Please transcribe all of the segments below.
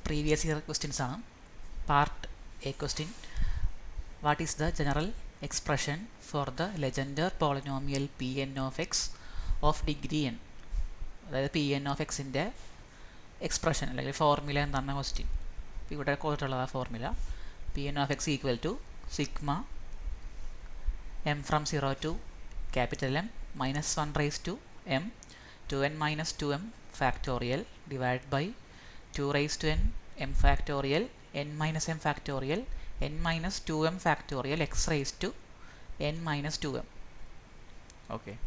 previous year questions ആണ്. Part A question. What is the general expression for the Legendre polynomial Pn of x of degree n? അതായത് Pn of x ൻ്റെ expression അല്ലെങ്കിൽ formula എന്താണ് question. ഇവിടെ കൊടുത്തിട്ടുള്ളത് ആ formula Pn of x equal to sigma m from 0 to capital M minus 1 raised to m 2n minus 2m factorial divided by 2 raised to n m factorial n minus m factorial n minus 2m factorial x raised to n minus 2m. Okay.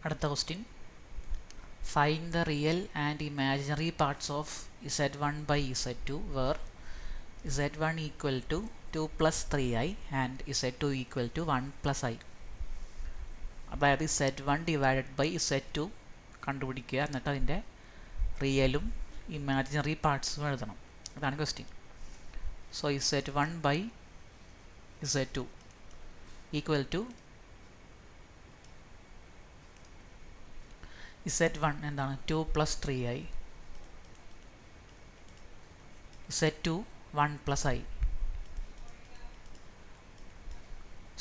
അടുത്ത question. Find the real and imaginary parts of z1 by z2 where z1 equal to 2 plus 3i and z2 equal to 1 plus i. അതായത് z1 divided by z2 കണ്ടുപിടിക്കുക, എന്നിട്ട് അതിൻ്റെ റിയലും imaginary പാർട്സും എഴുതണം. അതാണ് question. So z1 by z2 equal to z1 എന്താണ് 2 plus 3i, z2 1 plus i.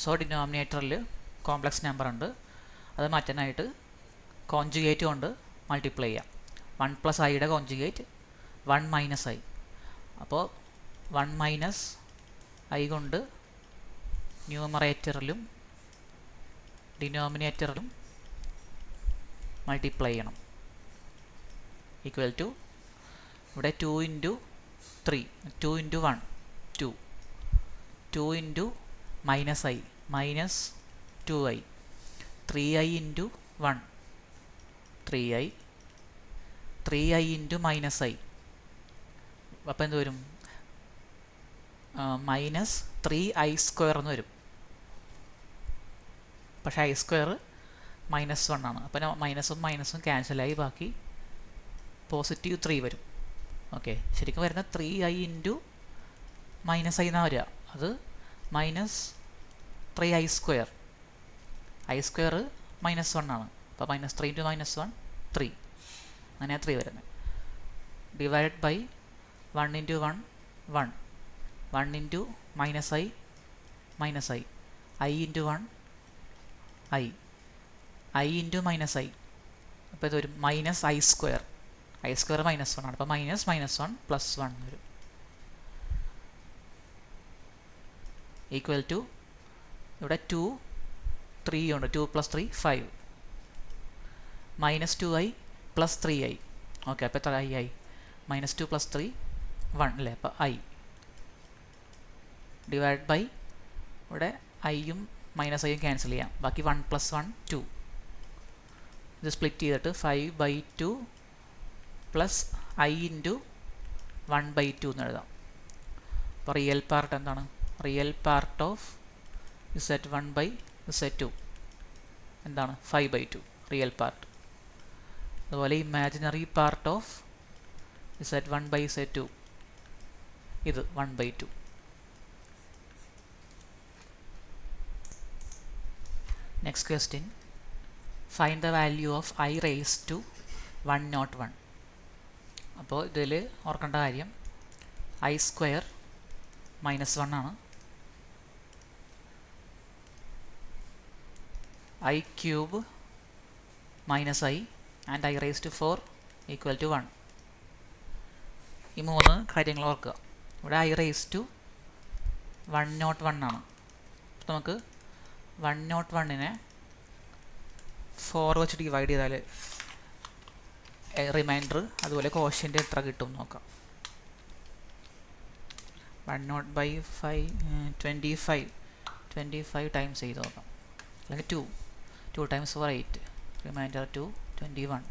So ഡിനോമിനേറ്ററിൽ complex number ഉണ്ട്, അത് മാറ്റാനായിട്ട് കോൺജുഗേറ്റ് കൊണ്ട് മൾട്ടിപ്ലൈ ചെയ്യാം. 1 പ്ലസ് ഐയുടെ കോൺജുഗേറ്റ് 1 മൈനസ് ഐ. അപ്പോൾ 1 മൈനസ് ഐ കൊണ്ട് ന്യൂമറേറ്ററിലും ഡിനോമിനേറ്ററിലും മൾട്ടിപ്ലൈ ചെയ്യണം. ഈക്വൽ ടു ഇവിടെ 2 into 3 2 into 1 2 2 into minus I minus 2i 3i into 1 3i 3i into minus i. അപ്പോൾ എന്ത് വരും? മൈനസ് 3i സ്ക്വയർ എന്ന് വരും. പക്ഷേ ഐ സ്ക്വയർ -1 ആണ്. അപ്പോൾ മൈനസും മൈനസും ക്യാൻസലായി ബാക്കി പോസിറ്റീവ് 3 വരും. ഓക്കെ, ശരിക്കും വരുന്ന 3i ഇൻറ്റു മൈനസ് ഐ എന്നാണ് വരിക. അത് minus 3i square. I square -1 ആണ്. അപ്പോൾ -3 ഇൻറ്റു -1 3, അങ്ങനെയാണ് 3 വരുന്നത്. Divide by 1 into 1 1 1 into minus i i into 1 i into minus i. അപ്പോൾ ഇത് വരും minus i square. I square -1 ആണ്. അപ്പോൾ -1 പ്ലസ് 1 വരും. ഈക്വൽ ടു ഇവിടെ 2 3 ഉണ്ട്. 2 plus 3 5 minus 2i plus 3i. Okay, അപ്പോൾ എത്ര i -2 പ്ലസ് 3 1 അല്ലേ? അപ്പോൾ i ഡിവൈഡ് ബൈ ഇവിടെ ഐയും മൈനസ് ഐയും ക്യാൻസൽ ചെയ്യാം. ബാക്കി 1 പ്ലസ് 1 2. ഇത് സ്പ്ലിറ്റ് ചെയ്തിട്ട് 5/2 പ്ലസ് ഐ ഇൻറ്റു 1/2 എന്ന് എഴുതാം. അപ്പോൾ റിയൽ പാർട്ട് എന്താണ്? Real part of z1 by z2 എന്താണ്? 5/2 റിയൽ പാർട്ട്. അതുപോലെ imaginary part of z1 by z2 ഇത് 1/2. Next question. Find the value of i raised to 101. അപ്പോൾ ഇതിൽ ഓർക്കേണ്ട കാര്യം ഐ സ്ക്വയർ -1 ആണ്, i cube minus i and i raise to 4 equal to 1. ഈ 3 കാര്യങ്ങൾ ഓർക്കുക. ഇവിടെ ഐ റേസ് ടു 101 ആണ്. അപ്പോൾ നമുക്ക് 101നെ 4 വെച്ച് ഡിവൈഡ് ചെയ്താൽ റിമൈൻഡർ അതുപോലെ കോഷ്യൻ്റ് എത്ര കിട്ടും നോക്കാം. 100/5 25 ടൈംസ് ചെയ്ത് നോക്കാം. അല്ലെങ്കിൽ 2 ടൈംസ് 4 8 റിമൈൻഡർ 2 21.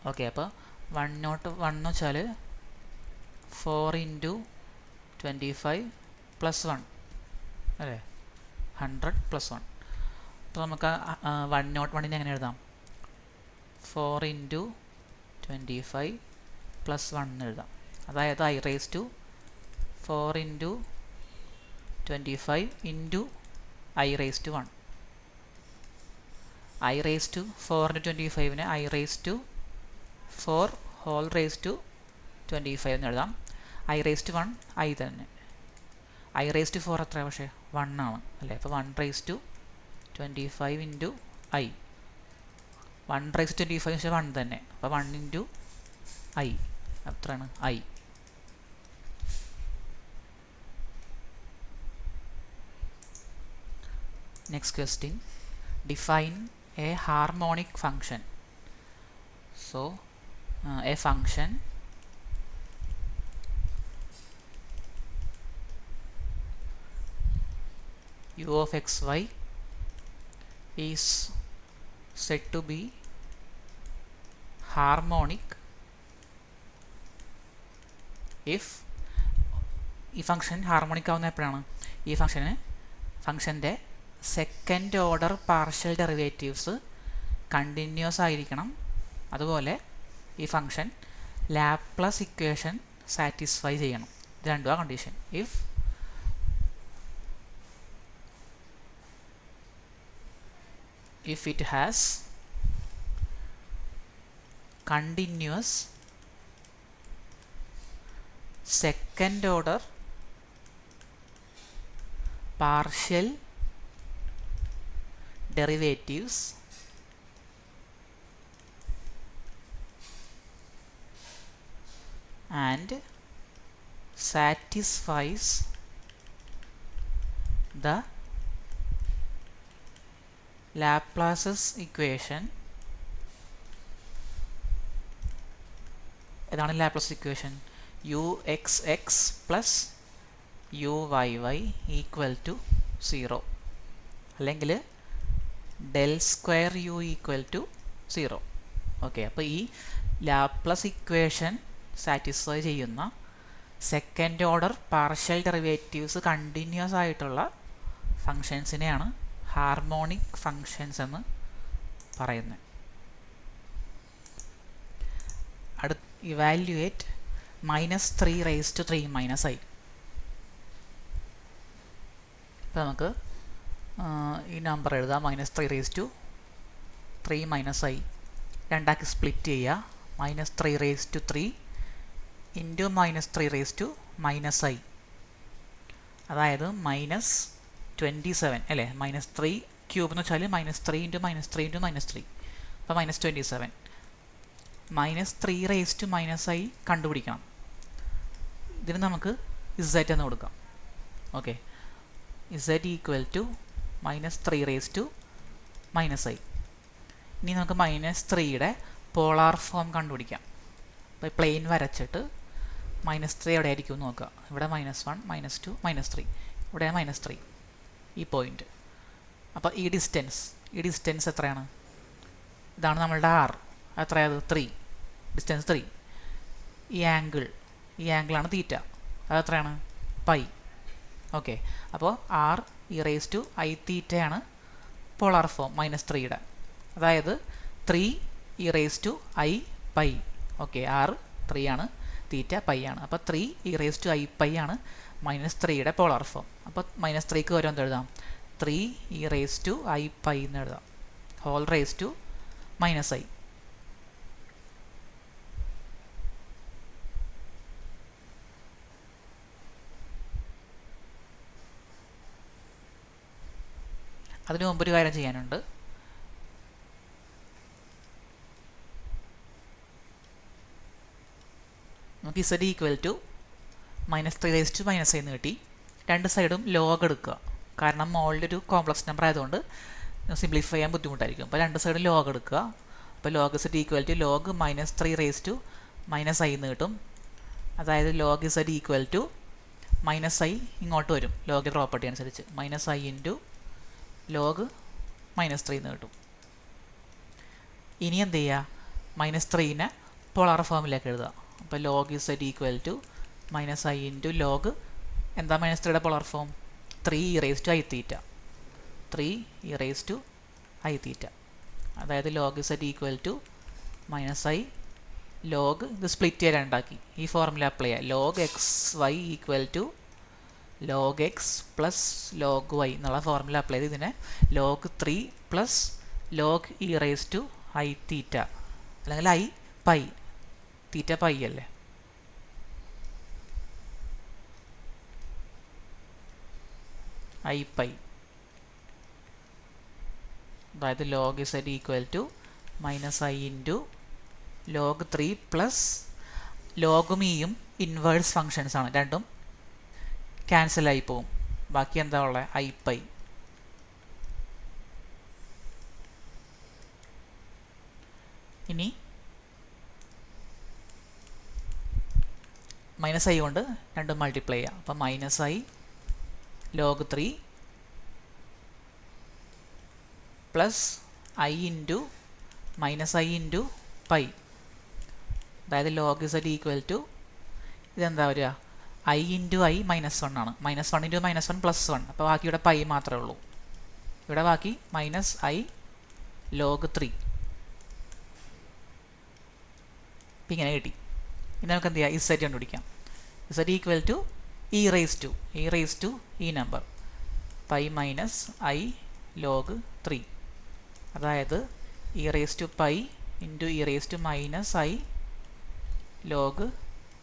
ഓക്കെ, അപ്പോൾ 101 എന്ന് വെച്ചാൽ 4 ഇൻറ്റു 25 പ്ലസ് 1 അല്ലേ? 100 പ്ലസ് 1. അപ്പോൾ നമുക്ക് 101നെ എങ്ങനെ എഴുതാം? 4 ഇൻറ്റു 25 പ്ലസ് 1 എന്ന് എഴുതാം. അതായത് i raise to 4 into 25 into I raised to 1. I raised to 4 into 25 I raised to 4 whole raised to 25 എന്ന് എഴുതാം. I raised to 1 I തന്നെ. I raised to 4 എത്ര പക്ഷേ 1 ആണ് അല്ലേ. അപ്പോൾ 1 raised to 25 into I. 1 raised to 25 പക്ഷേ 1 തന്നെ. അപ്പോൾ 1 into I എത്രയാണ് I. Next question, define a harmonic function. So a function u of xy is said to be harmonic if ഈ ഫംഗ്ഷൻ ഹാർമോണിക് ആവുന്ന എപ്പോഴാണ് ഈ ഫംഗ്ഷൻ്റെ second order partial derivatives continuous ആയിരിക്കണം. അതുപോലെ ഈ ഫംഗ്ഷൻ ലാപ്ലേസ് ഇക്വേഷൻ സാറ്റിസ്ഫൈ ചെയ്യണം. ഇത് രണ്ടും ആ condition. if it has continuous second order partial derivatives and satisfies the Laplace's equation. ഇതാണ് Laplace equation. uxx plus uyy equal to 0 അല്ലെങ്കിൽ del square u equal to 0. Okay, അപ്പോൾ ഈ Laplace equation satisfy ചെയ്യുന്ന second order partial derivatives continuous ആയിട്ടുള്ള ഫങ്ഷൻസിനെയാണ് harmonic functions എന്ന് പറയുന്നത്. അടുത്ത evaluate -3 raised to 3 minus I. ഇപ്പോൾ നമുക്ക് ഈ നമ്പർ എഴുതാം. -3 raised to 3 minus I രണ്ടാക്കി സ്പ്ലിറ്റ് ചെയ്യുക. -3 raised to 3 into -3 raised to -I, അതായത് -27 അല്ലേ. -3 ക്യൂബ് എന്ന് വെച്ചാൽ -3 ഇൻറ്റു -3 ഇൻറ്റു -3, അപ്പോൾ -27. -3 raised to -I കണ്ടുപിടിക്കണം. ഇതിന് നമുക്ക് z എന്ന് കൊടുക്കാം. Okay, z equal to -3 raised to -I. ഇനി നമുക്ക് -3യുടെ പോളാർ ഫോം കണ്ടുപിടിക്കാം. അപ്പോൾ പ്ലെയിൻ വരച്ചിട്ട് -3 എവിടെ ആയിരിക്കും എന്ന് നോക്കുക. ഇവിടെ -1 -2 -3, ഇവിടെ -3 ഈ പോയിന്റ്. അപ്പോൾ ഈ ഡിസ്റ്റൻസ് എത്രയാണ്? ഇതാണ് നമ്മളുടെ r. എത്രയത്? 3. ഡിസ്റ്റൻസ് 3. ഈ ആംഗിളാണ് തീറ്റ. അതെത്രയാണ്? പൈ. ഓക്കെ, അപ്പോൾ r e raised to I തീറ്റയാണ് പോളാർ ഫോം -3യുടെ. അതായത് 3 e raised to I pi. Okay, r 3 ആണ്, തീറ്റ പൈ ആണ്. അപ്പോൾ 3 e raised to I pi ആണ് -3യുടെ പോളാർ ഫോം. അപ്പോൾ -3ക്ക് വരെ എന്ത് എഴുതാം? 3 e raised to I pi എന്ന് എഴുതാം, ഹോൾ raised to -I. അതിന് മുമ്പൊരു കാര്യം ചെയ്യാനുണ്ട്. നമുക്ക് z equal to -3 raised to -I എന്ന് കിട്ടി. രണ്ട് സൈഡും ലോഗ് എടുക്കുക, കാരണം മോളിലൊരു കോംപ്ലക്സ് നമ്പർ ആയതുകൊണ്ട് സിംപ്ലിഫൈ ചെയ്യാൻ ബുദ്ധിമുട്ടായിരിക്കും. അപ്പോൾ രണ്ട് സൈഡും ലോഗ് എടുക്കുക. അപ്പോൾ log z equal to log -3 raised to -I എന്ന് കിട്ടും. അതായത് log z equal to -I ഇങ്ങോട്ട് വരും ലോഗ് പ്രോപ്പർട്ടി അനുസരിച്ച്, -I ഇൻറ്റു ലോഗ് -3 എന്ന് കിട്ടും. ഇനി എന്ത് ചെയ്യുക? -3നെ പോളാർ ഫോമിലേക്ക് എഴുതുക. അപ്പോൾ log z equal to -I into log എന്താ -3യുടെ polar form? 3 e raised to I theta. 3 e raised to I theta. അതായത് log z equal to -I log ഇത് സ്പ്ലിറ്റ് ചെയ്യാൻ ഉണ്ടാക്കി ഈ ഫോർമുല അപ്ലൈ ചെയ്യുക. log xy equal to log x plus log y എന്നുള്ള formula apply ചെയ്ത് ഇതിനെ log 3 plus log e raise to i theta അല്ലെങ്കിൽ ഐ പൈ, തീറ്റ പൈ അല്ലേ, ഐ പൈ, അതായത് log z equal to minus i into log 3 plus ലോഗും ഇയും inverse functions ആണ്, രണ്ടും ക്യാൻസലായി പോവും. ബാക്കി എന്താ ഉള്ളത്? I pi. ഇനി മൈനസ് ഐ കൊണ്ട് രണ്ടും മൾട്ടിപ്ലൈ ചെയ്യാം. അപ്പം minus i log 3 plus i into minus i into pi, അതായത് ലോഗ് ഇസഡ് ഈക്വൽ ടു ഇതെന്താ വരിക? ഐ ഇൻറ്റു ഐ -1 ആണ്. -1 ഇൻറ്റു -1 +1. അപ്പോൾ ബാക്കി ഇവിടെ പൈ മാത്രമേ ഉള്ളൂ. ഇവിടെ ബാക്കി മൈനസ് ഐ ലോഗ് 3. ഇപ്പം ഇങ്ങനെ കിട്ടി. ഇനി നമുക്ക് എന്ത് ചെയ്യാം? ഇസഡ് കണ്ടുപിടിക്കാം. Z equal to e raise to ഈ number pi minus i log 3, അതായത് e raise to pi into e raise to minus i log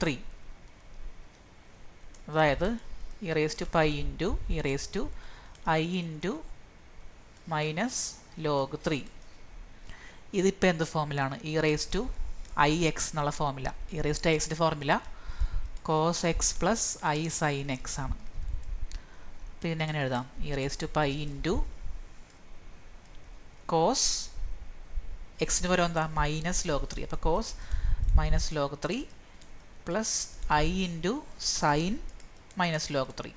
3, അതായത് e raise to pi into e raise to i into minus log 3. ഇതിപ്പോൾ എന്ത് ഫോമിലാണ്? E raise to i x എന്നുള്ള ഫോമില. E raise to i എക്സിൻ്റെ formula cos x plus i sine x ആണ്. അപ്പോൾ ഇതിനെങ്ങനെ എഴുതാം? E raise to pi into cos എക്സിന് പകരം എന്താ? Minus log 3. അപ്പോൾ cos minus log 3 plus i into sine minus log 3.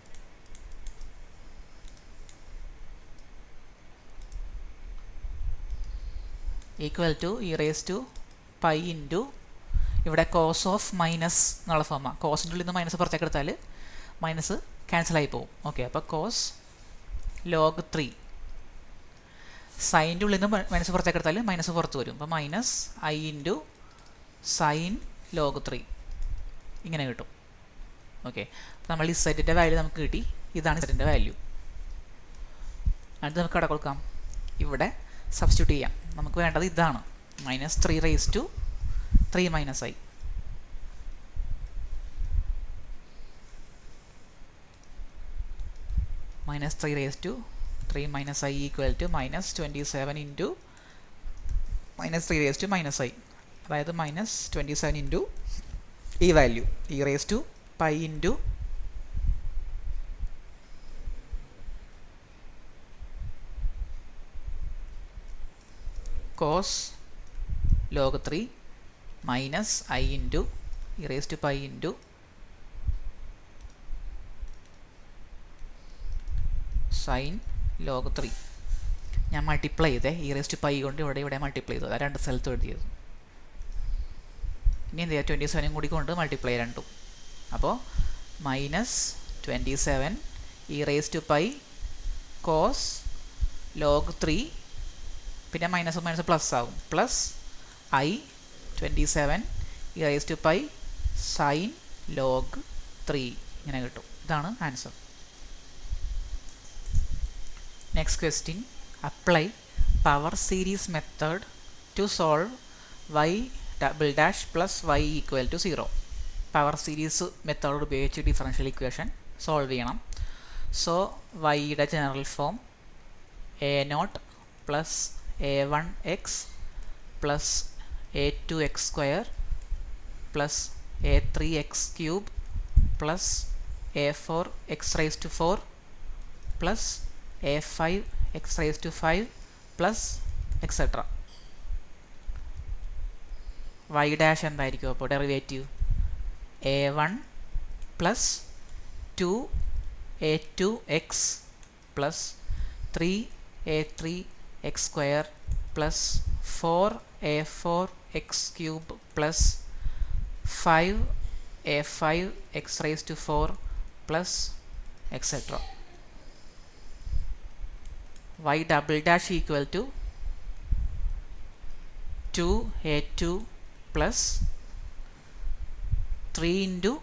Equal to e raise to pi into ഇവിടെ cos of minus എന്നുള്ള ഫോമാണ്. കോസിൻ്റെ ഉള്ളിൽ നിന്ന് മൈനസ് പുറത്തേക്ക് എടുത്താൽ മൈനസ് ക്യാൻസലായി പോകും. ഓക്കെ, അപ്പോൾ കോസ് ലോഗ് 3, സൈൻ്റെ ഉള്ളിൽ നിന്ന് മൈനസ് പുറത്തേക്ക് എടുത്താൽ മൈനസ് പുറത്ത് വരും. അപ്പോൾ minus i into sine log 3 ഇങ്ങനെ കിട്ടും. ഓക്കെ, നമ്മൾ ഈ സെറ്റിൻ്റെ വാല്യൂ നമുക്ക് കിട്ടി. ഇതാണ് സെറ്റിൻ്റെ വാല്യൂ. അടുത്ത് നമുക്ക് അവിടെ കൊടുക്കാം. ഇവിടെ സബ്സ്റ്റിറ്റ്യൂട്ട് ചെയ്യാം. നമുക്ക് വേണ്ടത് ഇതാണ്, -3 raise to 3 minus i. -3 raise to 3 minus i equal to -27 into -3 raise to minus i, അതായത് -27 ഇൻറ്റു ഈ value e raise to pi into cos log 3 minus i into e raise to pi into sine log 3. ഞാൻ multiply ചെയ്തേ, E raise to pi കൊണ്ട് ഇവിടെ multiply ചെയ്തു. അതാണ് രണ്ട് സ്ഥലത്ത് എഴുതിയത്. ഇനി എന്ത് ചെയ്യുക? 27 കൂടി കൊണ്ട് മൾട്ടിപ്ലൈ രണ്ടും. അപ്പോൾ -27 e raise to pi cos log 3, പിന്നെ മൈനസ് മൈനസ് പ്ലസ് ആകും, plus i 27 e raise to pi sine log 3 ഇങ്ങനെ കിട്ടും. ഇതാണ് answer. Next question, apply power series method to solve y double dash plus y equal to 0. Power series method ഉപയോഗിച്ച് differential equation solve ചെയ്യണം. So വൈയുടെ general form a0 plus a1x plus a2x² plus a3x³ plus a4x raise to 4 plus a5x raise to 5 plus etcetera. y dash എന്തായിരിക്കും? അപ്പോൾ derivative a1 plus 2a2x plus 3a3x² plus 4a4x³ plus 5a5x raise to 4 plus etcetera. y double dash equal to 2a2 plus 3 into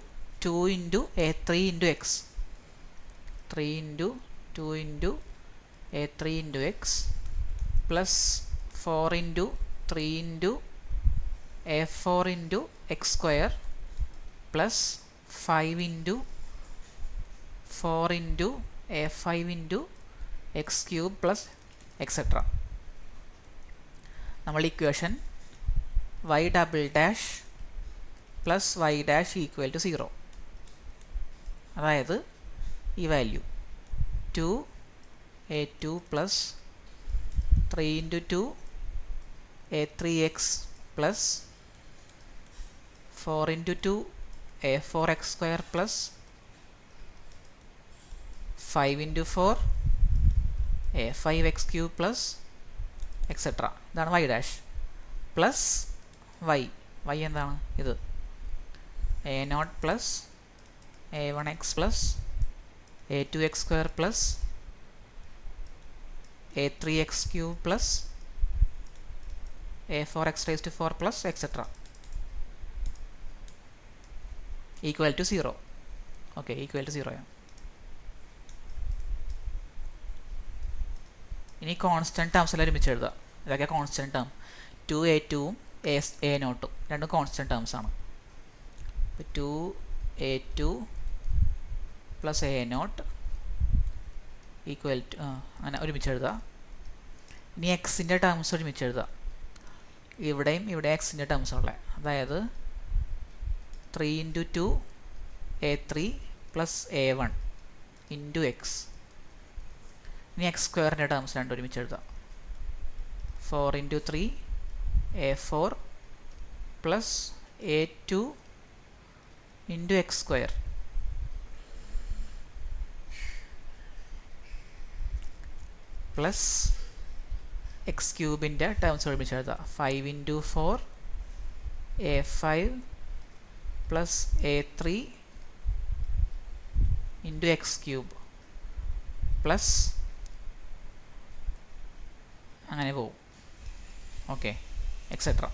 2 into a3 into x 3 into 2 into a3 into x plus 4 into 3 into a4 into x square plus 5 into 4 into a5 into x cube plus etc. നമ്മൾ equation y double dash plus y dash equal to 0, അതായത് ഈ value 2a2 plus 3 into 2 a3x plus 4 into 2 a4x square plus 5 into 4 a5x cube plus etc. ഇതാണ് y dash plus y എന്താണ് ഇത് a0 plus a1x plus a2x square plus a3x cube plus a4x raised to 4 plus etc. equal to 0. Okay, equal to 0. ഇനി constant ടേംസിൽ ഒരുമിച്ച് എഴുതുക. ഇതൊക്കെ constant term 2a2ഉം a0ഉം രണ്ടും constant terms ആണ്. അപ്പോൾ 2a2 plus a0 equal to അങ്ങനെ ഒരുമിച്ച് എഴുതുക. ഇനി എക്സിൻ്റെ ടേംസ് ഒരുമിച്ച് എഴുതുക. ഇവിടെയും ഇവിടെ എക്സിൻ്റെ ടേംസ് ഉള്ളത്, അതായത് 3 into 2 a3 plus a1 into x. ഇനി എക്സ് സ്ക്വയറിൻ്റെ ടേംസ് രണ്ടും ഒരുമിച്ച് എഴുതാം. 4 into 3 a4 plus a2 into x square plus x ക്യൂബിൻ്റെ ടേംസ് ഒരുമിച്ച് എഴുതാം. 5 into 4 a5 plus a3 into x cube plus അങ്ങനെ പോവും. Okay, etcetera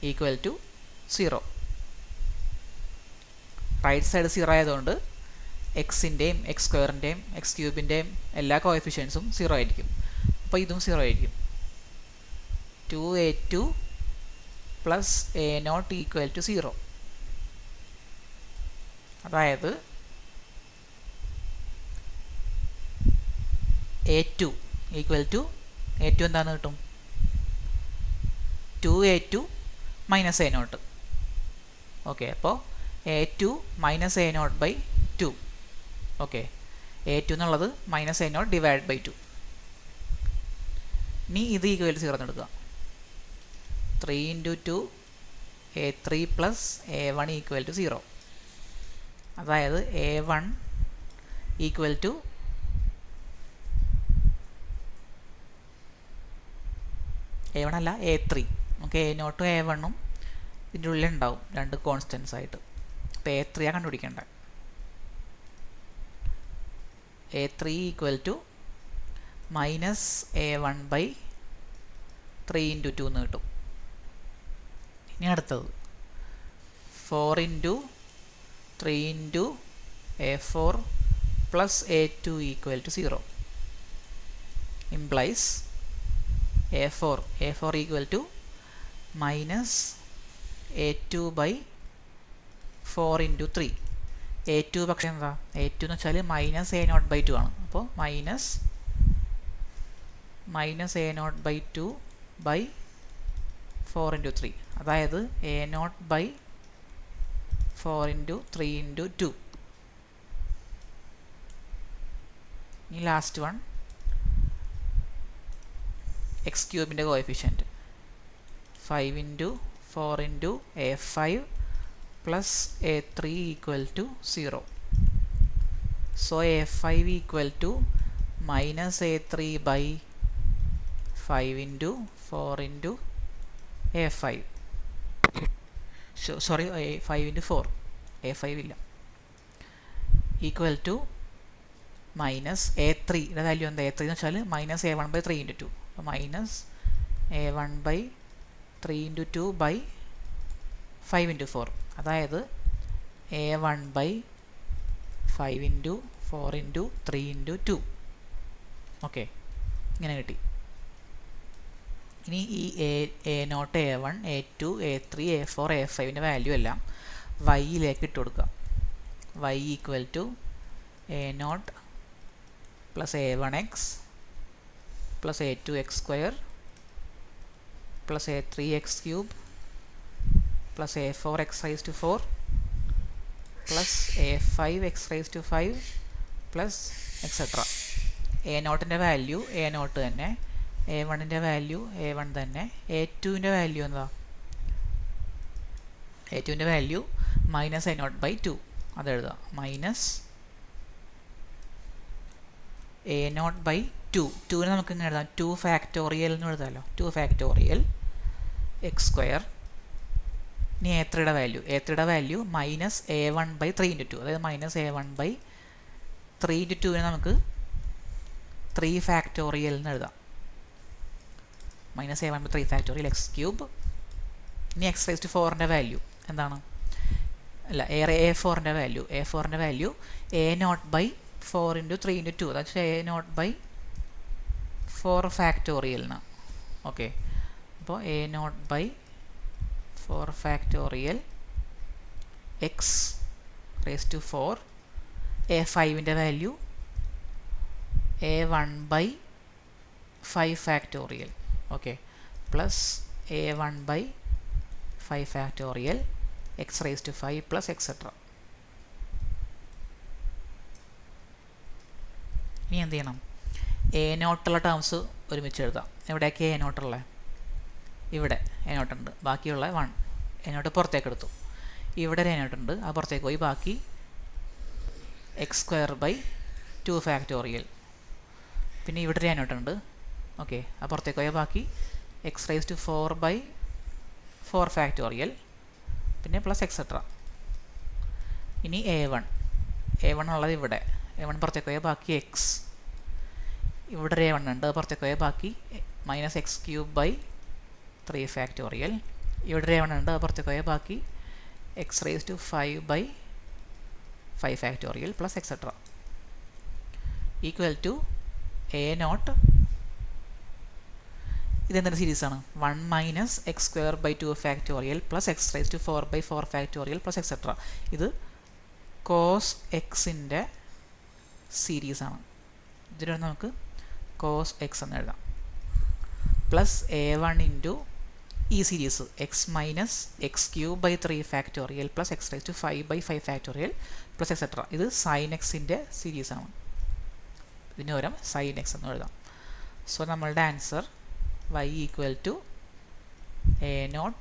equal to 0. Right side 0 ആയതുകൊണ്ട് എക്സിൻ്റെയും എക്സ് സ്ക്വയറിൻ്റെയും എക്സ് ക്യൂബിൻ്റെയും എല്ലാ കോഎഫിഷ്യൻസും 0 ആയിരിക്കും. അപ്പോൾ ഇതും 0 ആയിരിക്കും. 2a2 plus a0 equal to 0. അതായത് a2 ഈക്വൽ ടു a2 എന്താണെന്ന് കിട്ടും? 2a2 minus a0. ഓക്കെ, അപ്പോൾ a2 minus a0 by 2. Okay, a2 എന്നുള്ളത് മൈനസ് a0 ഡിവൈഡ് ബൈ 2. ഇനി ഇത് ഈക്വൽ ടു 0 എന്ന് എടുക്കുക. 3 into 2 a3 plus a1 equal to 0. അതായത് a1 ഈക്വൽ ടു a1 അല്ല a3. നമുക്ക് a0ഉം a1ഉം ഇതിൻ്റെ ഉള്ളിൽ ഉണ്ടാവും, രണ്ട് കോൺസ്റ്റൻസ് ആയിട്ട്. അപ്പോൾ a3 ആണ് കണ്ടുപിടിക്കേണ്ടത്. a3 equal to minus a1 by 3 into 2 എന്ന് കിട്ടും. ഇനി അടുത്തത് 4 into 3 into a4 plus a2 equal to 0 implies a4 equal to minus a2 by 4 into 3. a2 പക്ഷേ എന്താ? a2 എന്ന് വെച്ചാൽ മൈനസ് a0 ബൈ 2 ആണ്. അപ്പോൾ minus a0 by 2 by 4 into 3. അതായത് a0 ബൈ 4 into 3 into 2. ഈ ലാസ്റ്റ് വൺ എക്സ് ക്യൂബിൻ്റെ coefficient 5 into 4 into a5 plus a3 equal to 0. So a5 equal to minus a3 by 5 into 4 into a5. Sorry, a5 into 4. a5 ഇല്ല. Equal to minus a3. ഇതിൻ്റെ value എന്താ? a3 എന്ന് വെച്ചാൽ minus a1 by 3 into 2. അപ്പോൾ minus a1 by 3 into 2 by 5 into 4. അതായത് a1 by 5 into 4 into 3 into 2. Okay, ഇങ്ങനെ കിട്ടി. ഇനി ഈ A not, A1, A2, A3, A4, A5ൻ്റെ value എല്ലാം വൈയിലേക്ക് ഇട്ട് കൊടുക്കുക. y equal to A0 plus A1x plus A2x square plus A3x cube plus A4x raise to 4 plus A5x raise to 5 plus etcetera. A0ൻ്റെ value A0 തന്നെ, A1ൻ്റെ value A1 തന്നെ, A2ൻ്റെ value എന്താ? A2ൻ്റെ വാല്യൂ മൈനസ് A0/2. അതെഴുതാം, മൈനസ് A0/2. 2നെ നമുക്ക് ഇങ്ങനെ എഴുതാം, 2 ഫാക്ടോറിയൽ എന്ന് എഴുതാമല്ലോ. 2 ഫാക്ടോറിയൽ എക്സ് സ്ക്വയർ. ഇനി A3യുടെ വാല്യൂ, A3യുടെ വാല്യൂ മൈനസ് A1/3 ഇൻറ്റു 2, അതായത് മൈനസ് A1/3 ഇൻറ്റു 2നെ നമുക്ക് 3 ഫാക്ടോറിയൽ എന്ന് എഴുതാം, minus A1/3 factorial x cube. ഇനി എക്സ് റൈസ് ടു 4ൻ്റെ വാല്യൂ എന്താണ്? അല്ല, A4ൻ്റെ വാല്യൂ, A4ൻ്റെ വാല്യൂ A0/4 ഇൻറ്റു 3 ഇൻറ്റു 2, അതായത് A0/4 ഫാക്ടോറിയൽ എന്നാണ്. ഓക്കെ, അപ്പോൾ A0/4 factorial x raise to 4. A5ൻ്റെ value A1/5 factorial. Okay, plus A1/5 factorial x raise to 5 plus etcetera. ഇനി എന്ത് ചെയ്യണം? A0 ടേംസ് ഒരുമിച്ച് എഴുതാം. എവിടെയൊക്കെ A0 ഉള്ളത്? ഇവിടെ A0 ഉണ്ട്, ബാക്കിയുള്ള 1 A0 പുറത്തേക്ക് എടുത്തു. ഇവിടെ ഒരു A0 ഉണ്ട്, ആ പുറത്തേക്ക് പോയി. ബാക്കി x²/2 ഫാക്ടോറിയൽ. പിന്നെ ഇവിടെ ഒരു A0 ഉണ്ട്, ഓക്കെ, ആ പുറത്തേക്ക് പോയാൽ ബാക്കി എക്സ് റൈസ് ടു 4/4 ഫാക്ടോറിയൽ, പിന്നെ പ്ലസ് എക്സെട്ര. ഇനി A1 ഉള്ളത് ഇവിടെ, A1 പുറത്തേക്ക് പോയാൽ ബാക്കി എക്സ്. ഇവിടെ ഒരു A1 ഉണ്ട്, പുറത്തേക്ക് പോയാൽ ബാക്കി മൈനസ് x³/3 ഫാക്ടോറിയൽ. ഇവിടെ ഒരു A1 ഉണ്ട്, പുറത്തേക്ക് പോയാൽ ബാക്കി x raise to 5/5 factorial plus etcetera equal to A0. ഇതെന്തൊരു സീരീസാണ്? 1 minus x² factorial plus x raise to 4/4 factorial plus etcetera. ഇത് കോസ് എക്സിൻ്റെ സീരീസാണ്. ഇതിലൂടെ നമുക്ക് കോസ് എക്സ് എന്ന് എഴുതാം. പ്ലസ് A1 ഇൻറ്റു ഈ series x minus x³ factorial plus x raise to 5/5 factorial plus etcetera. ഇത് സൈൻ എക്സിൻ്റെ സീരീസാണ്. ഇതിന് പകരം സൈൻ എക്സ് എന്ന് എഴുതാം. സോ നമ്മളുടെ answer y equal to A0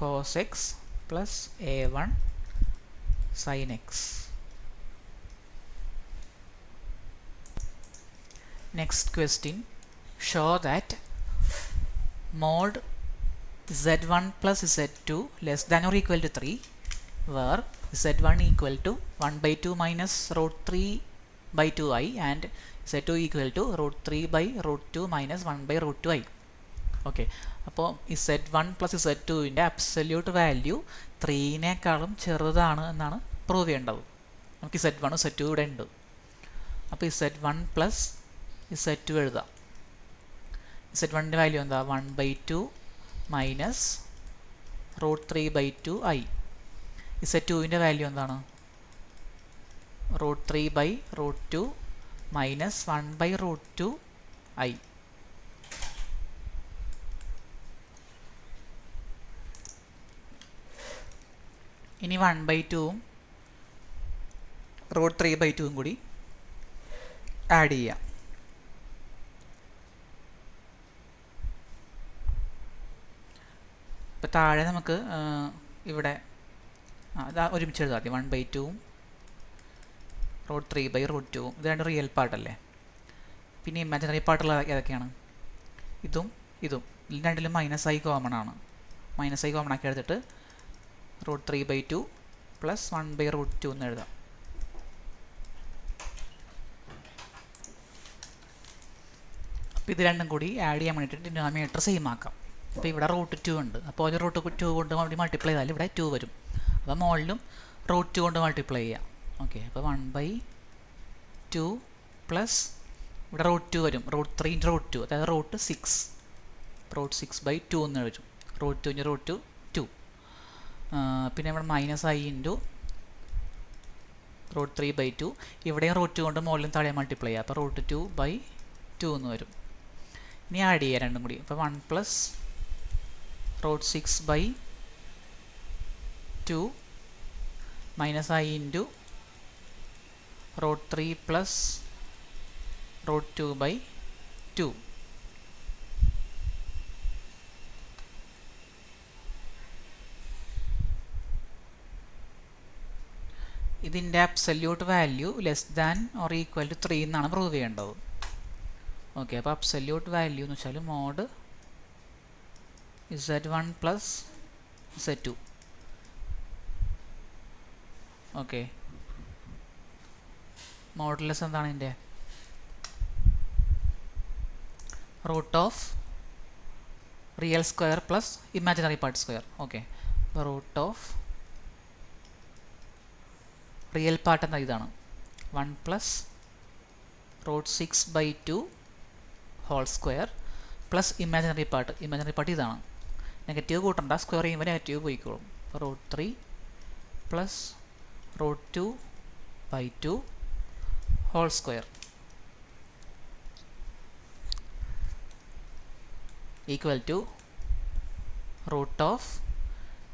cos x plus A1 sin x. Next question, show that mod z1 plus z2 less than or equal to 3 where z1 equal to 1/2 minus root 3/2i and z2 equal to root 3/√2 minus 1/√2i. Okay, അപ്പോൾ z1 plus z2ൻ്റെ absolute value 3നേക്കാളും ചെറുതാണ് എന്നാണ് prove ചെയ്യേണ്ടത്. നമുക്ക് z1 z2 ഇവിടെ ഉണ്ട്. അപ്പോൾ z1 plus z2 എഴുതാം. z1ൻ്റെ value എന്താ? 1/2 മൈനസ് റൂട്ട് 3/2i. z2ൻ്റെ വാല്യൂ എന്താണ്? Root 3/√2 minus 1/√2i. ഇനി 1/2ഉം റൂട്ട് 3/2ഉം കൂടി ആഡ് ചെയ്യാം. ഇപ്പോൾ താഴെ നമുക്ക് ഇവിടെ അത് ഒരുമിച്ച് എഴുതാം. 1/2ഉം റൂട്ട് 3/√2ഉം ഇത് രണ്ട് റിയൽ പാർട്ടല്ലേ. പിന്നെ ഇമാജിനറി പാർട്ടുള്ള ഏതൊക്കെയാണ്? ഇതും ഇതും. ഇതിൽ രണ്ടിലും -i കോമൺ ആണ്. -i കോമൺ ആക്കി എടുത്തിട്ട് റൂട്ട് 3/2 പ്ലസ് 1/√2 എന്ന് എഴുതാം. അപ്പോൾ ഇത് രണ്ടും കൂടി ആഡ് ചെയ്യാൻ വേണ്ടിയിട്ട് ഡിനോമിനേറ്റർ സെയിം ആക്കാം. അപ്പോൾ ഇവിടെ റൂട്ട് 2 ഉണ്ട്, അപ്പോൾ ഒരു റൂട്ട് 2 കൊണ്ട് വേണ്ടി മൾട്ടിപ്ലൈ ചെയ്താൽ ഇവിടെ 2 വരും. അപ്പോൾ മുകളിലും റൂട്ട് 2 കൊണ്ട് മൾട്ടിപ്ലൈ ചെയ്യാം. ഓക്കെ, അപ്പോൾ 1/2 2 പ്ലസ് ഇവിടെ റൂട്ട് 2 വരും, റൂട്ട് 3 ഇൻറ്റു റൂട്ട് 2, അതായത് റൂട്ട് 6, റൂട്ട് 6/2 എന്ന് വരും. Root 2 into root 2. പിന്നെ ഇവിടെ മൈനസ് i ഇൻറ്റു റൂട്ട് 3/2. ഇവിടെയും റൂട്ട് 2 കൊണ്ട് മുകളിലും താഴെ മൾട്ടിപ്ലൈ ചെയ്യുക, അപ്പോൾ റൂട്ട് 2/2 എന്ന് വരും. ഇനി ആഡ് ചെയ്യുക രണ്ടും കൂടി, അപ്പോൾ 1 plus root 6/2 minus i into root 3 plus root 2/2. ഇതിൻ്റെ absolute value less than or equal to 3 എന്നാണ് പ്രൂവ് ചെയ്യേണ്ടത്. ഓക്കെ, അപ്പോൾ അബ്സല്യൂട്ട് വാല്യൂ എന്ന് വെച്ചാൽ mode z1 plus z2. Okay, modulus എന്താണ് ഇതിൻ്റെ? Root of real square plus imaginary part square. Okay, അപ്പോൾ root of real part എന്ന ഇതാണ് 1 plus root 6/2 whole square plus imaginary part ഇതാണ്. നെഗറ്റീവ് കൂട്ടണ്ട, സ്ക്വയർ ചെയ്യുമ്പോൾ നെഗറ്റീവ് പോയിക്കോളും. Root 3 plus root 2/2 whole square equal to root of,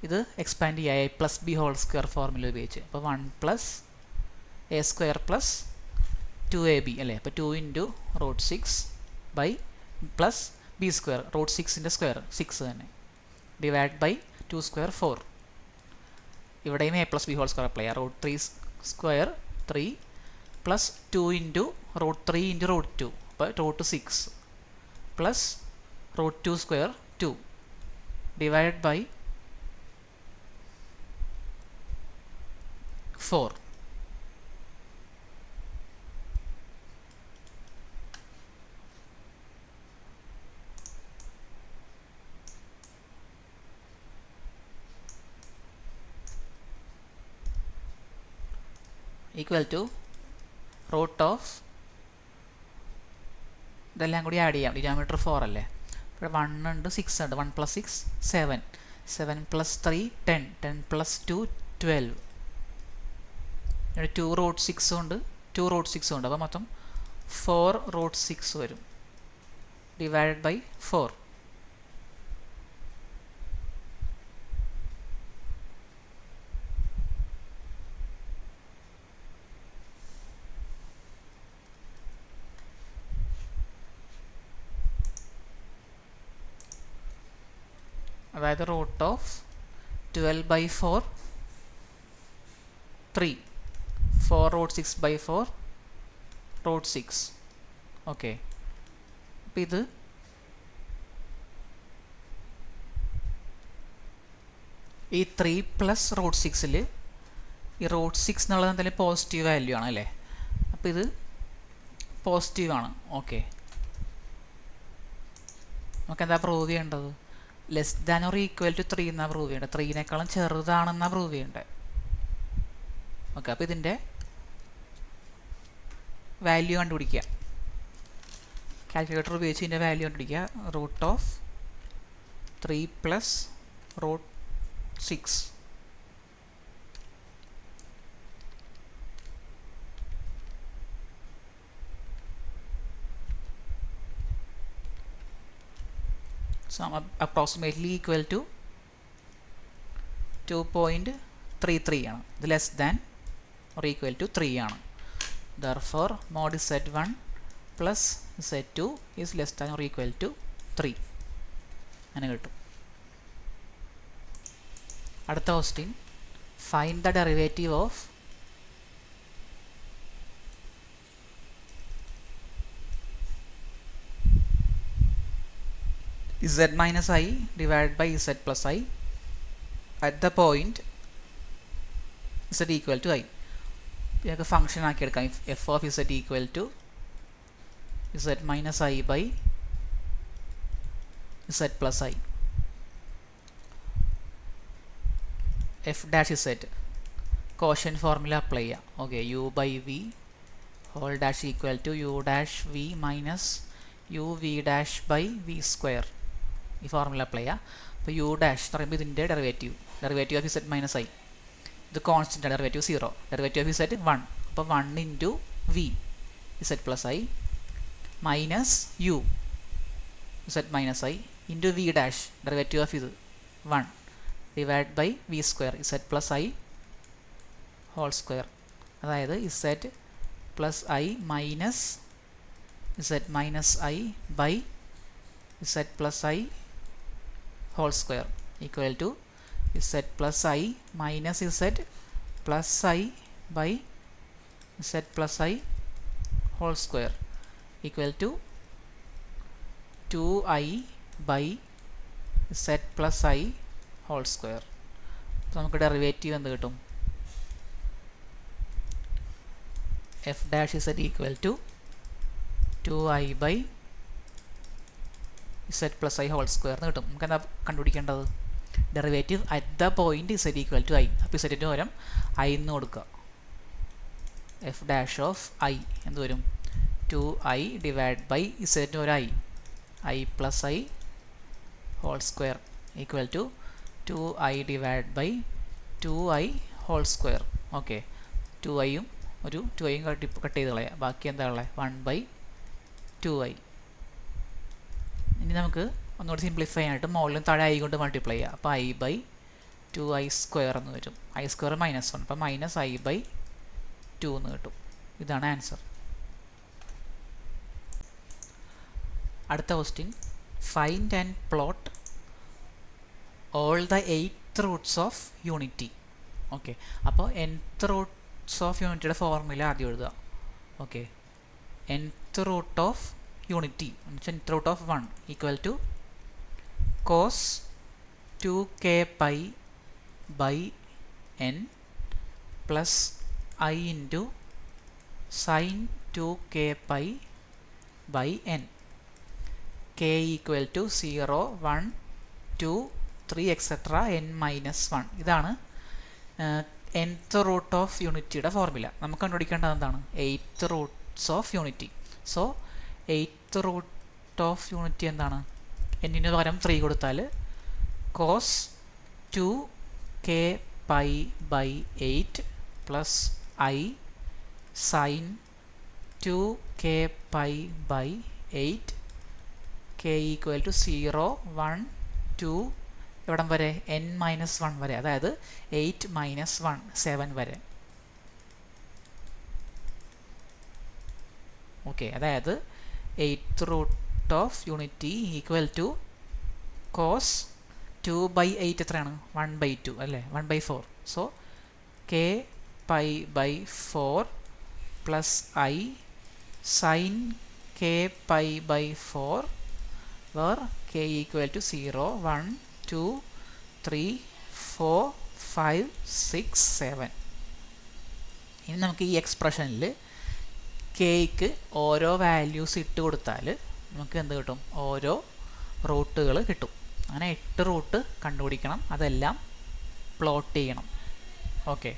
ഇത് expand ചെയ്യുക a plus b whole square formula ഉപയോഗിച്ച്. അപ്പോൾ 1 plus A square plus 2ab അല്ലേ. അപ്പോൾ 2 into root 6 plus b square, root 6ൻ്റെ സ്ക്വയർ 6 തന്നെ, ഡിവൈഡ് ബൈ 2 സ്ക്വയർ 4. ഇവിടെയും a plus b whole square apply ചെയ്യുക. Root 3 square 3 plus 2 into root 3 into root 2, അപ്പോൾ root 6 plus root 2 square 2 divide by 4. Equal to root of, ഇതെല്ലാം കൂടി add ചെയ്യാം, denominator 4 അല്ലേ. ഇവിടെ 1 ഉണ്ട്, 6 ഉണ്ട്, 1 പ്ലസ് 6 7, 7 പ്ലസ് 3 10, 10 പ്ലസ് 2 12, 2 റൂട്ട് 6 ഉണ്ട്, 2 റൂട്ട് 6 ഉണ്ട്, അപ്പോൾ മൊത്തം 4 റൂട്ട് 6 വരും, ഡിവൈഡ് ബൈ 4. അതായത് root of 12/4 3, 4 root 6/4 root 6. Okay, അപ്പം ഇത് ഈ 3 പ്ലസ് റൂട്ട് 6ൽ ഈ റൂട്ട് 6 എന്നുള്ളത് എന്തായാലും പോസിറ്റീവ് വാല്യൂ ആണ് അല്ലേ. അപ്പോൾ ഇത് പോസിറ്റീവാണ്. ഓക്കെ, നമുക്കെന്താ പ്രൂവ് ചെയ്യേണ്ടത്? Less than or equal to 3 എന്നാണ് പ്രൂവ് ചെയ്യേണ്ടത്. 3നേക്കാളും ചെറുതാണെന്നാണ് പ്രൂവ് ചെയ്യേണ്ടത്. ഓക്കെ, അപ്പോൾ ഇതിൻ്റെ വാല്യൂ കണ്ടുപിടിക്കുക. കാൽക്കുലേറ്റർ ഉപയോഗിച്ച് ഇതിൻ്റെ വാല്യൂ കണ്ടുപിടിക്കുക. Root of 3 plus root 6 approximately equal to 2.33 ആണ്. ഇത് less than or equal to 3 ആണ്. Therefore mod z1 plus z2 is less than or equal to 3 അങ്ങനെ കിട്ടും. അടുത്ത question, find the derivative of z minus I divided by z plus I at the point z equal to I. ഞങ്ങൾക്ക് function ആക്കി എടുക്കാം. f of z equal to z minus I by z plus I. f dash z quotient formula apply ചെയ്യാം. Okay, u by v whole dash equal to u dash v minus u v dash by v square. ഈ formula apply ചെയ്യാം. അപ്പോൾ u dash എന്ന് പറയുമ്പോൾ ഇതിൻ്റെ derivative of z minus i. ഇത് constant derivative 0, derivative of z 1. അപ്പോൾ 1 into v z plus i minus u z minus i into v dash derivative of ഇത് 1 divide by v square z plus i whole square. അതായത് z plus i minus z minus i by z plus i whole square equal to z plus i minus z plus i by z plus i whole square equal to 2i by z plus i whole square. അപ്പോൾ നമുക്ക് derivative എന്ത് കിട്ടും? F dash z equal to 2i by z plus i whole square എന്ന് കിട്ടും. നമുക്ക് എന്താ കണ്ടുപിടിക്കേണ്ടത്? Derivative at the point z equal to i. അപ്പോൾ ഇസെറ്റിന് പകരം ഐ എന്ന് കൊടുക്കുക. എഫ് ഡാഷ് ഓഫ് ഐ എന്ത് വരും? 2i ഡിവൈഡ് ബൈ ഇസെറ്റിന് ഒരു i plus i whole square equal to 2i divide by 2i whole square. Okay, 2iയും കട്ട് ചെയ്ത് കളയാം. ബാക്കി എന്താ ഉള്ളത്? 1/2i. ഇനി നമുക്ക് ഒന്നുകൂടി സിംപ്ലിഫൈ ആയിട്ട് മുകളിലും താഴെ ഐ കൊണ്ട് മൾട്ടിപ്ലൈ ചെയ്യുക. അപ്പോൾ i/2i സ്ക്വയർ എന്ന് വരും. ഐ സ്ക്വയർ -1, അപ്പോൾ -i/2 എന്ന് കിട്ടും. ഇതാണ് ആൻസർ. അടുത്ത question, find and plot all the 8th roots of unity. Okay, അപ്പോൾ nth റൂട്ട്സ് ഓഫ് യൂണിറ്റിയുടെ ഫോർമുല ആദ്യം എഴുതുക. Okay, nth root of unity nth root of 1 equal to cos 2k pi by n plus i into sin 2k pi by n. k equal to 0, 1, 2, 3 etcetera n minus 1. ഇതാണ് nth root of യൂണിറ്റിയുടെ formula. നമുക്ക് കണ്ടുപിടിക്കേണ്ടത് എന്താണ്? 8th roots of unity. So 8th root of unity എന്താണ്? എന്നിന് പകരം 3 കൊടുത്താൽ cos 2k pi by 8 plus i sin 2k pi by 8. k equal to 0, 1, 2 എവിടം വരെ? n മൈനസ് 1 വരെ, അതായത് 8 മൈനസ് 1 7 വരെ. ഓക്കെ, അതായത് 8th root of unity equal to cos 2/8 എത്രയാണ്? 1/2 അല്ലേ? 1/4. So k pi by 4 plus i sin k pi by 4 where k equal to 0, 1, 2, 3, 4, 5, 6, 7. ഇനി നമുക്ക് ഈ എക്സ്പ്രഷനിൽ kക്ക് ഓരോ വാല്യൂസ് ഇട്ട് കൊടുത്താൽ നമുക്ക് എന്ത് കിട്ടും? ഓരോ റൂട്ടുകൾ കിട്ടും. അങ്ങനെ 8 റൂട്ട് കണ്ടുപിടിക്കണം, അതെല്ലാം പ്ലോട്ട് ചെയ്യണം. Okay,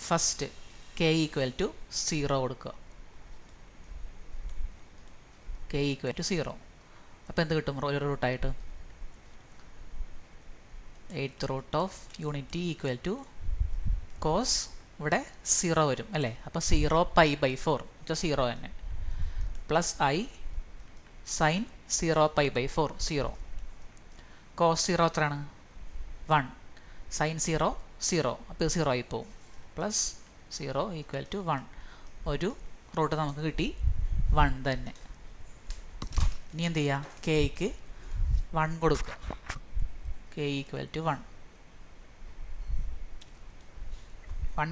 first k equal to 0 കൊടുക്കുക. k equal to 0. അപ്പോൾ എന്ത് കിട്ടും? ഒരു റൂട്ടായിട്ട് 8th root of unity equal to cos ഇവിടെ 0 വരും അല്ലേ? അപ്പോൾ 0 pi ബൈ 4 0 തന്നെ plus i sin 0 pi by 4 0. cos 0 എത്രയാണ്? 1. sin 0 0, അപ്പോൾ 0 ആയി പോകും. Plus 0 equal to 1. ഒരു റൂട്ട് നമുക്ക് കിട്ടി, 1 തന്നെ. ഇനി എന്ത് ചെയ്യുക? kക്ക് 1 കൊടുക്കുക. k ഈക്വൽ ടു 1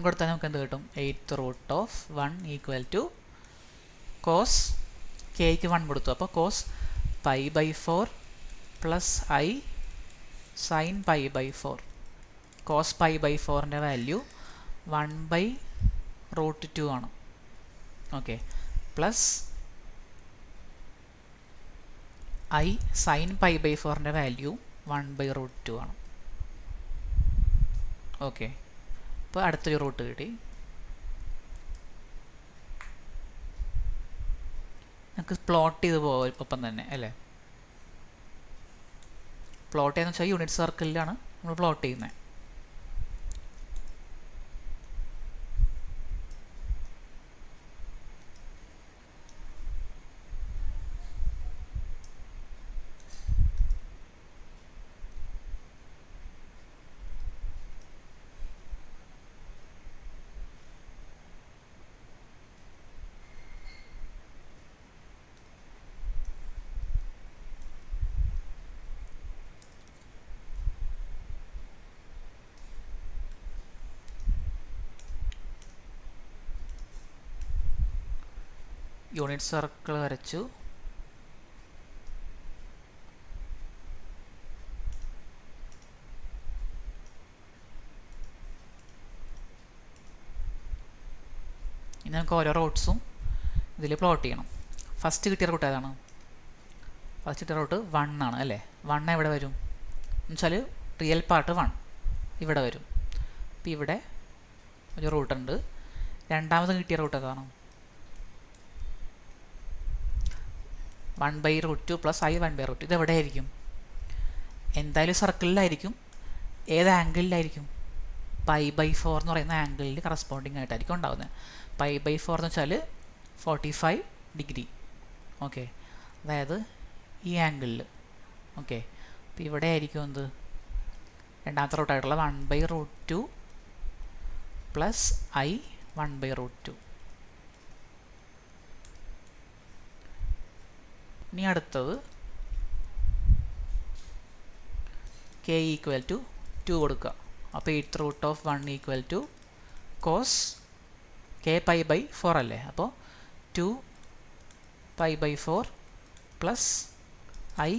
കൊടുത്താൽ നമുക്ക് എന്ത് കിട്ടും? 8th root of 1 equal to cos kക്ക് 1 കൊടുത്തു. അപ്പോൾ cos pi by 4 plus i sin pi by 4. cos pi by 4ൻ്റെ വാല്യൂ 1/√2 ആണ്. Okay, plus i sin pi by 4ൻ്റെ വാല്യൂ 1/√2 ആണ്. ഓക്കെ, ഇപ്പോൾ അടുത്തൊരു റൂട്ട് കിട്ടി. നമുക്ക് പ്ലോട്ട് ചെയ്ത് പോകാം ഒപ്പം തന്നെ അല്ലേ. പ്ലോട്ട് ചെയ്യുന്ന വെച്ചാൽ യൂണിറ്റ് സർക്കിളിലാണ് നമ്മൾ പ്ലോട്ട് ചെയ്യുന്നത്. യൂണിറ്റ് സർക്കിൾ വരച്ചു. ഇനി നമുക്ക് ഓരോ റൂട്ട്സും ഇതിൽ പ്ലോട്ട് ചെയ്യണം. ഫസ്റ്റ് കിട്ടിയ റൂട്ട് ഏതാണ്? ഫസ്റ്റ് കിട്ടിയ റൂട്ട് 1 ആണ് അല്ലേ. 1 എവിടെ വരും എന്ന് വെച്ചാൽ റിയൽ പാർട്ട് 1 ഇവിടെ വരും. അപ്പോൾ ഇവിടെ ഒരു റൂട്ടുണ്ട്. രണ്ടാമത് കിട്ടിയ റൂട്ട് ഏതാണ്? 1/√2 പ്ലസ് i 1/√2. ഇത് എവിടെ ആയിരിക്കും? എന്തായാലും സർക്കിളിലായിരിക്കും. ഏത് ആംഗിളിലായിരിക്കും? π/4 എന്ന് പറയുന്ന ആംഗിളിൽ കറസ്പോണ്ടിങ് ആയിട്ടായിരിക്കും ഉണ്ടാകുന്നത്. π/4 എന്ന് വെച്ചാൽ 45 ഡിഗ്രി. ഓക്കെ, അതായത് ഈ ആംഗിളിൽ. ഓക്കെ, അപ്പോൾ ഇവിടെ ആയിരിക്കും എന്ത്? രണ്ടാമത്തെ റൂട്ടായിട്ടുള്ള 1/√2 പ്ലസ് i 1/√2. ഇനി അടുത്തത് k ഈക്വൽ ടു 2 കൊടുക്കുക. അപ്പോൾ 8√1 ഈക്വൽ ടു കോസ് k π/4 അല്ലേ. അപ്പോൾ 2 π/4 പ്ലസ് i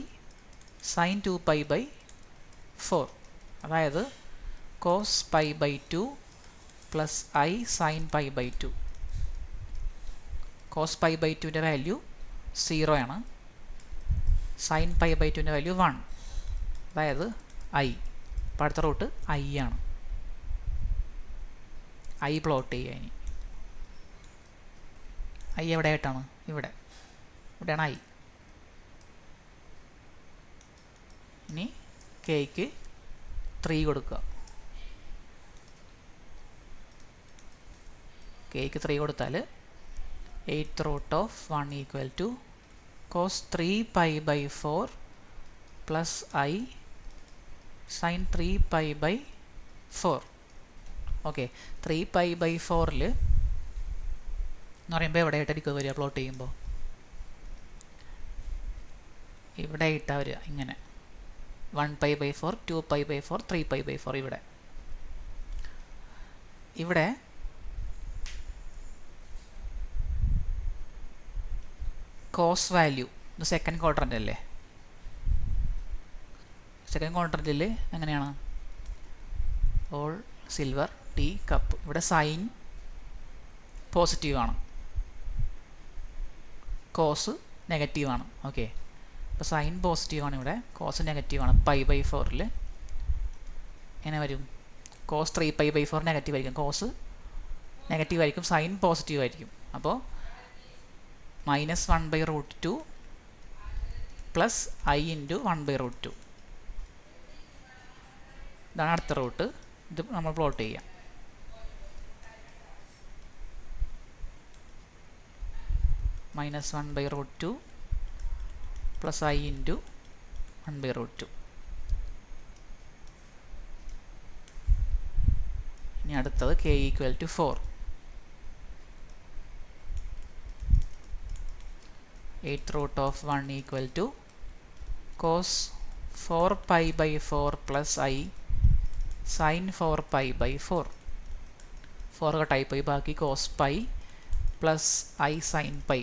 സൈൻ 2 π/4, അതായത് cos π/2 plus i sine π/2. Cos π/2ൻ്റെ വാല്യൂ 0 ആണ്. സൈൻ π/2ൻ്റെ വാല്യൂ 1, അതായത് i. അപ്പോൾ അടുത്ത റൂട്ട് i ആണ്. i പ്ലോട്ട് ചെയ്യുക. ഇനി i എവിടെ ആയിട്ടാണ്? ഇവിടെയാണ് i. ഇനി kക്ക് 3 കൊടുക്കുക. kക്ക് 3 കൊടുത്താൽ 8√1 equal to cos 3 π/4 plus i sine 3 π/4. Okay, 3 π/4 എന്ന് പറയുമ്പോൾ എവിടെ ആയിട്ടായിരിക്കും വരിക? പ്ലോട്ട് ചെയ്യുമ്പോൾ ഇവിടെ ആയിട്ടാണ് വരിക. ഇങ്ങനെ 1 π/4, 2 π/4, 3 π/4. ഇവിടെ കോസ് വാല്യൂ ഇത് സെക്കൻഡ് ക്വാഡ്രൻ്റ് അല്ലേ. സെക്കൻഡ് ക്വാഡ്രൻറ്റിൽ എങ്ങനെയാണ്? All silver tea cup. ഇവിടെ സൈൻ പോസിറ്റീവാണ്, കോസ് നെഗറ്റീവാണ്. ഓക്കെ, അപ്പോൾ സൈൻ പോസിറ്റീവാണ്, ഇവിടെ കോസ് നെഗറ്റീവാണ്. π/4 എങ്ങനെ വരും? കോസ് 3 π/4 നെഗറ്റീവ് ആയിരിക്കും, കോസ് നെഗറ്റീവ് ആയിരിക്കും, സൈൻ പോസിറ്റീവ് ആയിരിക്കും. അപ്പോൾ -1/√2 പ്ലസ് i ഇൻറ്റു 1/√2. ഇതാണ് അടുത്ത റൂട്ട്. ഇത് നമ്മൾ പ്ലോട്ട് ചെയ്യാം. -1/√2 പ്ലസ് i ഇൻറ്റു 1/√2. ഇനി അടുത്തത് k equal to 4. 8√1 equal to cos 4 π/4 plus i sine 4 π/4. 4 കട്ടായി പോയി, ബാക്കി cos pi plus i sine pi.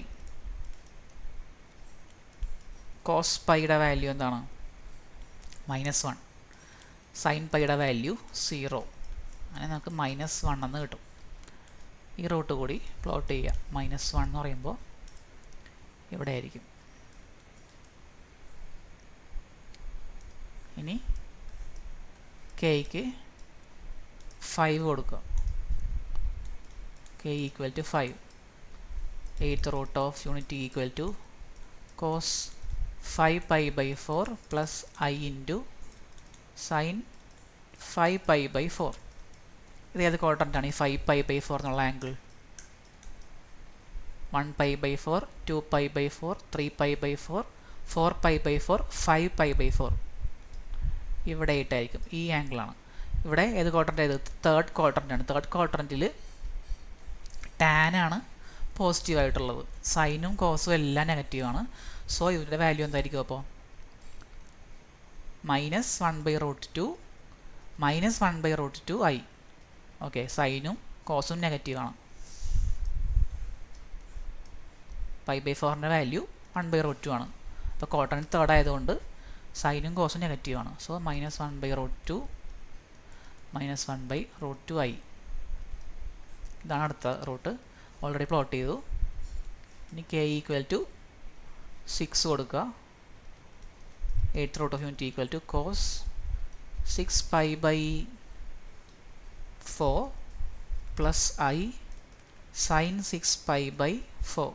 Cos പൈയുടെ വാല്യൂ എന്താണ്? -1. സൈൻ പൈയുടെ വാല്യൂ 0. അങ്ങനെ നമുക്ക് -1 എന്ന് കിട്ടും. ഈ റൂട്ട് കൂടി പ്ലോട്ട് ചെയ്യുക. -1 എന്ന് പറയുമ്പോൾ ഇവിടെ ആയിരിക്കും. ഇനി kക്ക് 5 കൊടുക്കുക. k equal to 5. 8th root of unity equal to cos 5 pi by 4 plus I into sin 5 pi by 4. ഇത് ഏത് ക്വാഡ്രൻ്റ് ആണ് ഈ 5 pi by 4 എന്നുള്ള angle? 1 pi by 4, 2 pi by 4, 3 pi by 4, 4 pi by 4, 5 pi by 4. ഇവിടെ ആയിട്ടായിരിക്കും ഈ ആംഗിളാണ്. ഇവിടെ ഏത് ക്വാഡ്രൻ്റ് ആയത്? തേർഡ് ക്വാഡ്രൻ്റ് ആണ്. തേർഡ് ക്വാഡ്രൻറ്റിൽ ടാനാണ് പോസിറ്റീവ് ആയിട്ടുള്ളത്, സൈനും കോസും എല്ലാം നെഗറ്റീവാണ്. സോ ഇതിൻ്റെ വാല്യൂ എന്തായിരിക്കും അപ്പോൾ? -1/√2 -1/√2 i. ഓക്കെ, സൈനും കോസും നെഗറ്റീവാണ്. π/4ൻ്റെ വാല്യൂ 1/√2 ആണ്. അപ്പോൾ ക്വാഡ്രൻ്റ് തേർഡ് ആയതുകൊണ്ട് സൈനും കോസും നെഗറ്റീവാണ്. So -1/√2 -1/√2 i. ഇതാണ് അടുത്ത റൂട്ട്. ഓൾറെഡി പ്ലോട്ട് ചെയ്തു. ഇനി k ഈക്വൽ ടു 6 കൊടുക്കുക. 8th root of unity equal to cos 6 pi by 4 plus I sin 6 pi by 4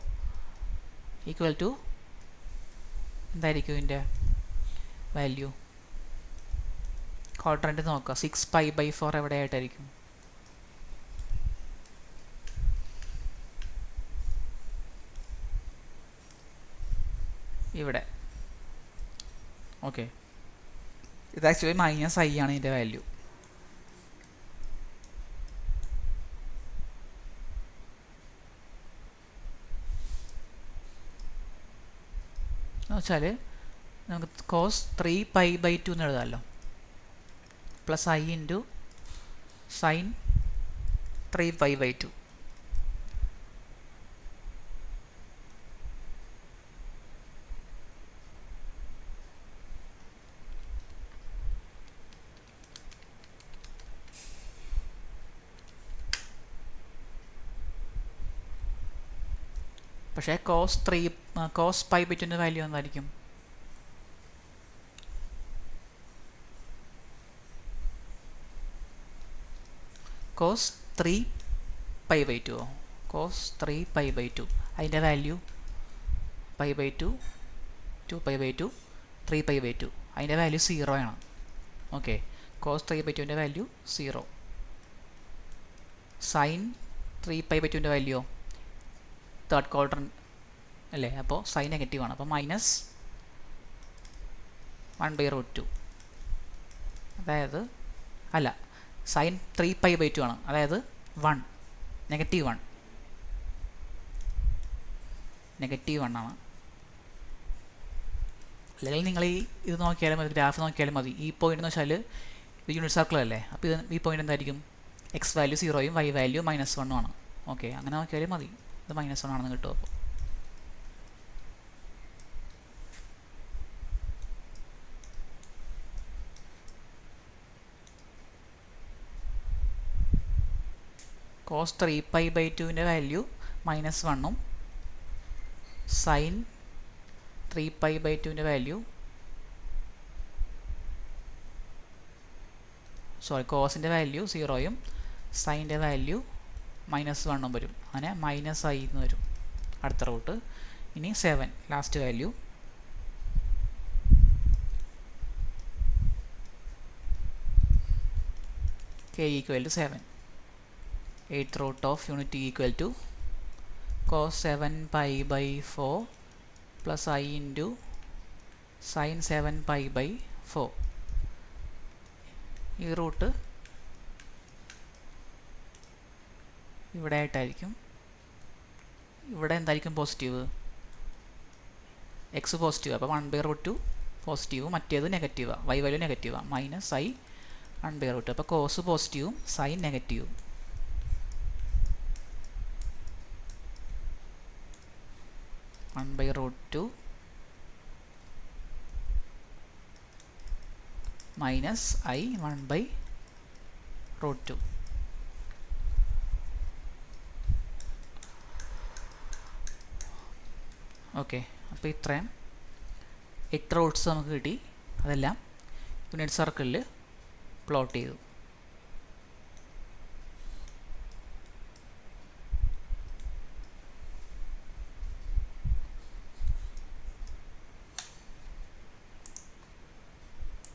equal to എന്തായിരിക്കും ഇതിൻ്റെ വാല്യൂ? ക്വാഡ്രൻ്റ് നോക്കുക. 6 pi by 4 എവിടെയായിട്ടായിരിക്കും? ഇവിടെ. ഓക്കെ, ഇത് ആക്ച്വലി -i ആണ് ഇതിൻ്റെ വാല്യൂ. എന്ന് വെച്ചാൽ നമുക്ക് cos 3 pi by 2 എന്ന് എഴുതാമല്ലോ, plus i into sine 3 pi by 2. പക്ഷേ cos pi by 2ൻ്റെ വാല്യൂ എന്തായിരിക്കും? cos 3 pi by 2 cos 3 pi by 2 അതിൻ്റെ value pi by 2, 2 pi by 2, 3 pi by 2. അതിൻ്റെ വാല്യൂ 0 ആണ്. ഓക്കെ, cos 3 by 2ൻ്റെ വാല്യൂ 0. സൈൻ 3 pi by 2ൻ്റെ വാല്യൂ തേർഡ് ക്വാഡ്രൻ്റ് അല്ലേ, അപ്പോൾ സൈൻ നെഗറ്റീവാണ്. അപ്പോൾ -1/√2, അതായത് അല്ല, സൈൻ 3 pi by 2 ആണ്, അതായത് 1, -1 ആണ്. അല്ലെങ്കിൽ നിങ്ങൾ ഇത് നോക്കിയാലും മതി, ഗ്രാഫ് നോക്കിയാലും മതി. ഈ പോയിന്റ് എന്ന് വെച്ചാൽ ഇത് യൂണിറ്റ് സർക്കിൾ അല്ലേ, അപ്പോൾ ഈ പോയിന്റ് എന്തായിരിക്കും? എക്സ് വാല്യൂ 0യും y വാല്യൂ -1 ആണ്. ഓക്കെ, അങ്ങനെ നോക്കിയാലും മതി. ഇത് -1 ആണെന്ന് കിട്ടും. അപ്പോൾ cos 3 pi by 2ൻ്റെ വാല്യൂ -1ഉം സൈൻ 3 pi by 2ൻ്റെ വാല്യൂ കോസിൻ്റെ വാല്യൂ 0യും സൈൻ്റെ വാല്യൂ -1ഉം വരും. അങ്ങനെ -i എന്ന് വരും അടുത്ത റൂട്ട്. ഇനി 7 last value. k equal to 7. 8th root of unity equal to cos 7 pi by 4 plus I into sin 7 pi by 4. ഈ റൂട്ട് ഇവിടെ ആയിട്ടായിരിക്കും. ഇവിടെ എന്തായിരിക്കും പോസിറ്റീവ്? എക്സ് പോസിറ്റീവ്, അപ്പോൾ 1/√2 പോസിറ്റീവ്, മറ്റേത് നെഗറ്റീവാണ്, y വാല്യൂ നെഗറ്റീവാണ്, -i 1/√2. അപ്പോൾ കോസ് പോസിറ്റീവും സൈൻ നെഗറ്റീവും. -1/√2 -i 1/√2. ഓക്കെ, അപ്പോൾ ഇത്രയും 8 റൂട്ട്സ് നമുക്ക് കിട്ടി. അതെല്ലാം യൂണിറ്റ് സർക്കിളിൽ പ്ലോട്ട് ചെയ്തു.